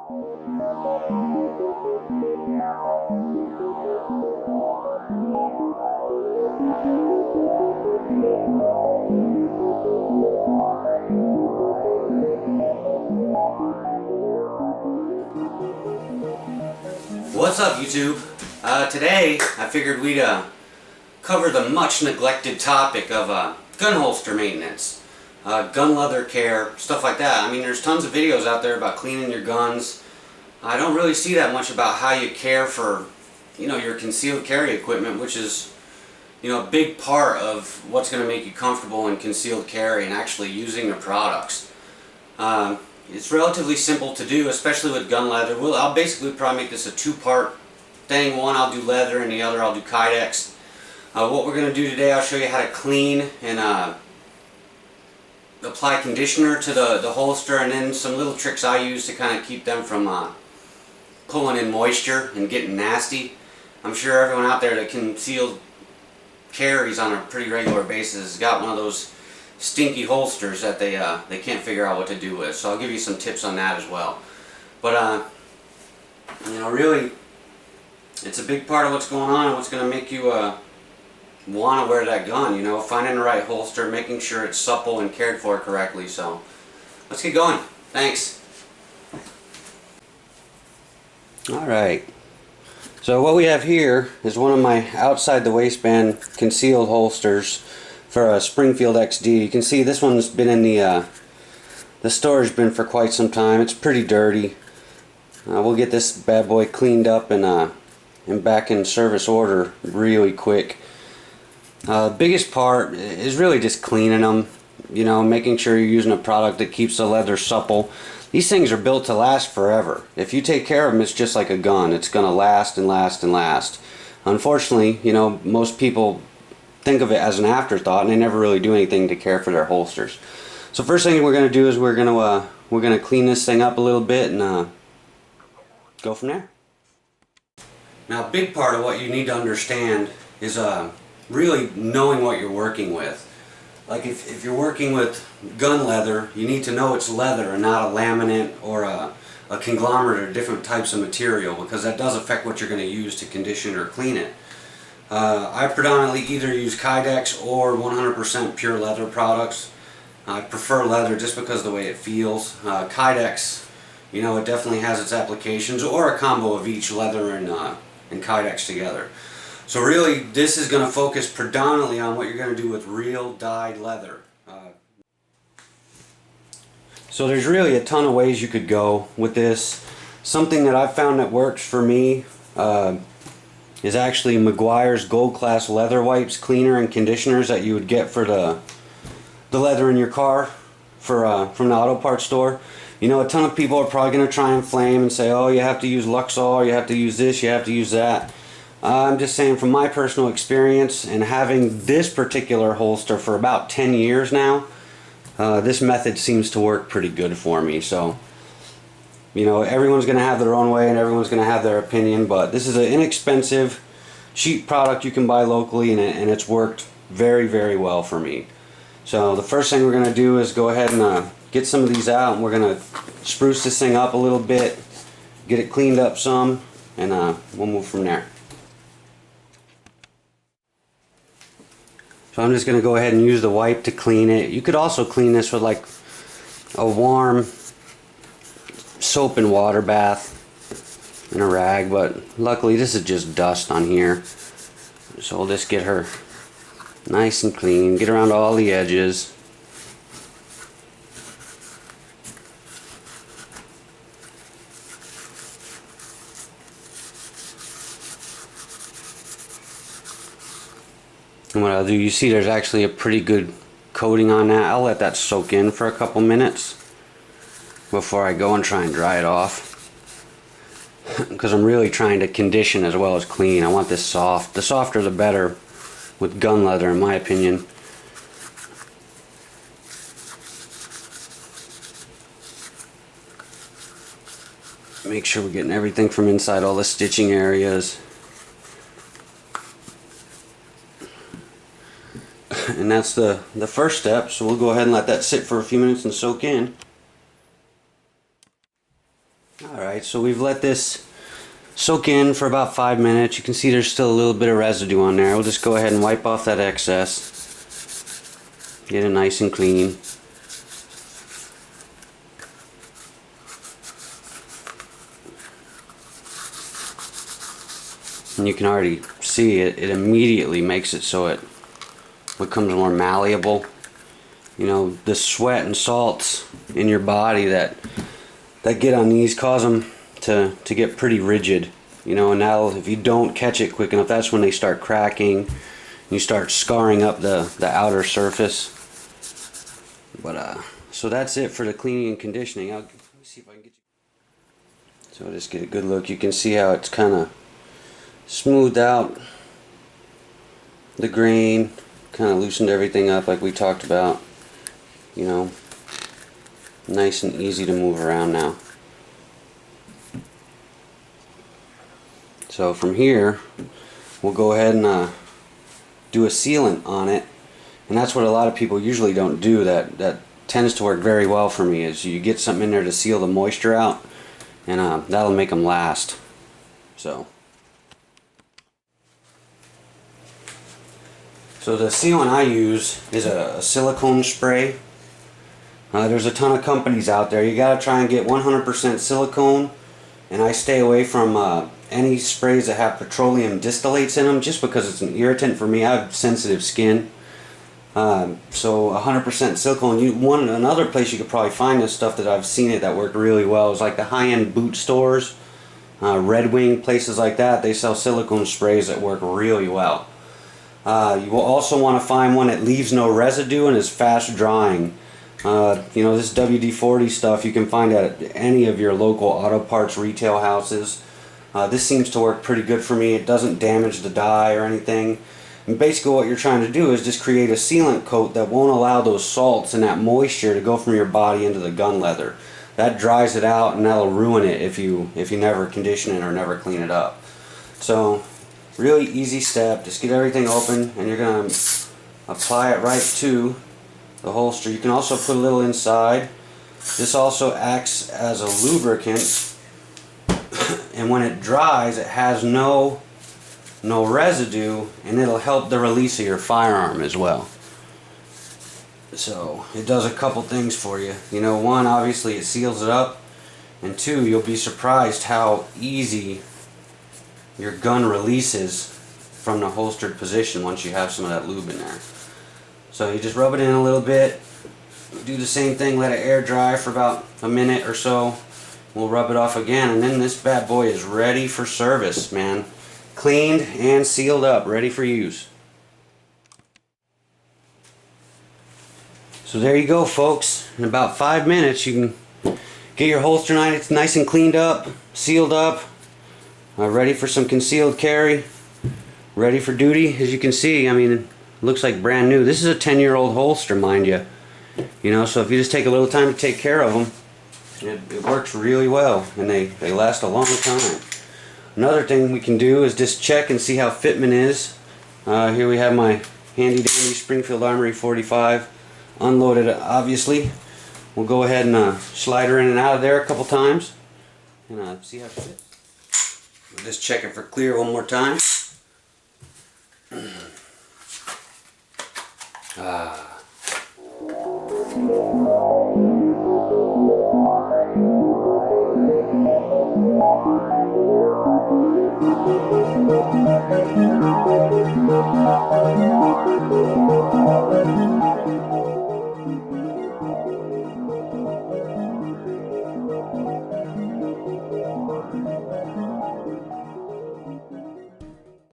What's up, YouTube? Today I figured we'd cover the much neglected topic of gun holster maintenance, gun leather care, stuff like that. I mean, there's tons of videos out there about cleaning your guns. I don't really see that much about how you care for, your concealed carry equipment, which is, a big part of what's going to make you comfortable in concealed carry and actually using the products. It's relatively simple to do, especially with gun leather. I'll basically probably make this a two-part thing. One I'll do leather and the other I'll do Kydex. What we're going to do today, I'll show you how to clean and apply conditioner to the holster, and then some little tricks I use to kind of keep them from pulling in moisture and getting nasty. I'm sure everyone out there that concealed carries on a pretty regular basis has got one of those stinky holsters that they can't figure out what to do with. So I'll give you some tips on that as well. But really, it's a big part of what's going on and what's going to make you want to wear that gun. Finding the right holster, making sure it's supple and cared for correctly. So let's get going. Thanks. Alright, so what we have here is one of my outside the waistband concealed holsters for a Springfield XD. You can see this one's been in the storage bin for quite some time. It's pretty dirty. We'll get this bad boy cleaned up and back in service order really quick. The biggest part is really just cleaning them, making sure you're using a product that keeps the leather supple. These things are built to last forever. If you take care of them, it's just like a gun. It's going to last and last and last. Unfortunately, most people think of it as an afterthought and they never really do anything to care for their holsters. So first thing we're going to do is we're going to clean this thing up a little bit and go from there. Now, a big part of what you need to understand is really knowing what you're working with. Like if you're working with gun leather, you need to know it's leather and not a laminate or a conglomerate of different types of material, because that does affect what you're going to use to condition or clean it. I predominantly either use Kydex or 100% pure leather products. I prefer leather just because of the way it feels. Kydex, it definitely has its applications, or a combo of each, leather and Kydex together. So really, this is going to focus predominantly on what you're going to do with real dyed leather. So there's really a ton of ways you could go with this. Something that I've found that works for me is actually Meguiar's Gold Class Leather Wipes cleaner and conditioners that you would get for the leather in your car from the auto parts store. A ton of people are probably going to try and flame and say, oh, you have to use Luxol, you have to use this, you have to use that. I'm just saying, from my personal experience and having this particular holster for about 10 years now, this method seems to work pretty good for me. So, everyone's going to have their own way and everyone's going to have their opinion, but this is an inexpensive, cheap product you can buy locally, and it's worked very, very well for me. So the first thing we're going to do is go ahead and get some of these out, and we're going to spruce this thing up a little bit, get it cleaned up some, and we'll move from there. So I'm just going to go ahead and use the wipe to clean it. You could also clean this with like a warm soap and water bath and a rag, but luckily this is just dust on here. So we'll just get her nice and clean, get around all the edges. And what I'll do, you see there's actually a pretty good coating on that. I'll let that soak in for a couple minutes before I go and try and dry it off, because I'm really trying to condition as well as clean. I want this soft. The softer the better with gun leather, in my opinion. Make sure we're getting everything from inside all the stitching areas. And that's the first step, so we'll go ahead and let that sit for a few minutes and soak in. Alright, so we've let this soak in for about 5 minutes. You can see there's still a little bit of residue on there. We'll just go ahead and wipe off that excess. Get it nice and clean. And you can already see it immediately makes it so it becomes more malleable. You know, the sweat and salts in your body that get on these cause them to get pretty rigid. You know, and now if you don't catch it quick enough, that's when they start cracking. You start scarring up the outer surface. But so that's it for the cleaning and conditioning. Let me see if I can get you. So I'll just get a good look. You can see how it's kind of smoothed out the grain, kind of loosened everything up like we talked about. You know, nice and easy to move around now. So from here, we'll go ahead and do a sealant on it, and that's what a lot of people usually don't do. That tends to work very well for me. Is you get something in there to seal the moisture out, and that'll make them last. So the sealant I use is a silicone spray. There's a ton of companies out there. You gotta try and get 100% silicone, and I stay away from any sprays that have petroleum distillates in them, just because it's an irritant for me. I have sensitive skin. So 100% silicone. Another place you could probably find this stuff that I've seen it that worked really well is like the high-end boot stores, Red Wing, places like that. They sell silicone sprays that work really well. You will also want to find one that leaves no residue and is fast drying. You know, this WD-40 stuff you can find at any of your local auto parts retail houses. This seems to work pretty good for me. It doesn't damage the dye or anything. And basically what you're trying to do is just create a sealant coat that won't allow those salts and that moisture to go from your body into the gun leather. That dries it out, and that'll ruin it if you never condition it or never clean it up. So really easy step. Just get everything open, and you're going to apply it right to the holster. You can also put a little inside. This also acts as a lubricant, and when it dries, it has no residue, and it'll help the release of your firearm as well. So it does a couple things for you. You know, one, obviously it seals it up, and two, you'll be surprised how easy your gun releases from the holstered position once you have some of that lube in there. So you just rub it in a little bit, do the same thing, let it air dry for about a minute or so. We'll rub it off again, and then this bad boy is ready for service, man. Cleaned and sealed up, ready for use. So there you go, folks. In about 5 minutes you can get your holster nice and cleaned up, sealed up, ready for some concealed carry, ready for duty. As you can see, I mean, it looks like brand new. This is a 10-year-old holster, mind you. You know, so if you just take a little time to take care of them, it works really well, and they last a long time. Another thing we can do is just check and see how fitment is. Here we have my handy dandy Springfield Armory 45 unloaded, obviously. We'll go ahead and slide her in and out of there a couple times and see how it fits. We'll just check it for clear one more time.